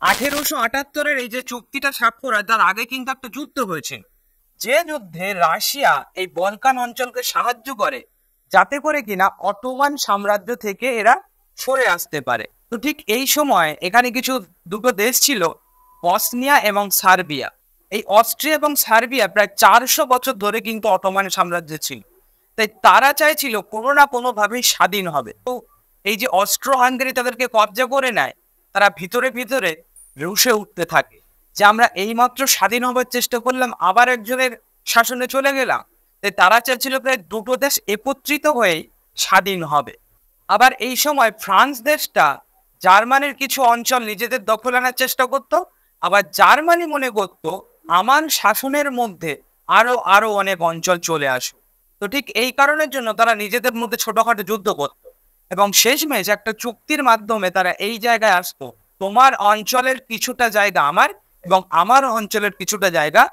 1878-এর এই যে চুক্তিটা স্বাক্ষর হয় তার আগে কিন্তু একটা যুদ্ধ হয়েছে, যে যুদ্ধে রাশিয়া এই বলকান অঞ্চলকে সাহায্য করে যাতে করে কিনা অটোমান সাম্রাজ্য থেকে এরা সরে আসতে পারে। তো ঠিক এই সময় এখানে কিছু দুটো দেশ ছিল, বসনিয়া এবং সার্বিয়া। এই অস্ট্রিয়া এবং সার্বিয়া প্রায় 400 বছর ধরে কিন্তু অটোমান সাম্রাজ্য ছিল, তাই তারা চাইছিল কোনো না কোনোভাবেই স্বাধীন হবে। তো এই যে অস্ট্রো হাঙ্গেরি তাদেরকে কবজা করে নেয়, তারা ভিতরে ভিতরে রুষে উঠতে থাকে যে আমরা এইমাত্র স্বাধীন হবার চেষ্টা করলাম, আবার একজনের শাসনে চলে গেলাম। তাই তারা চাইছিল প্রায় দুটো দেশ একত্রিত হয়ে স্বাধীন হবে। আবার এই সময় ফ্রান্স দেশটা জার্মানির কিছু অঞ্চল নিজেদের দখল আনার চেষ্টা করত, আবার জার্মানি মনে করত আমার শাসনের মধ্যে আরো আরো অনেক অঞ্চল চলে আসুক। তো ঠিক এই কারণের জন্য তারা নিজেদের মধ্যে ছোটখাটো যুদ্ধ করত এবং শেষমেশ একটা চুক্তির মাধ্যমে তারা এই জায়গায় আসতো, তোমার অঞ্চলের কিছুটা জায়গা আমার এবং আমার অঞ্চলের কিছুটা জায়গা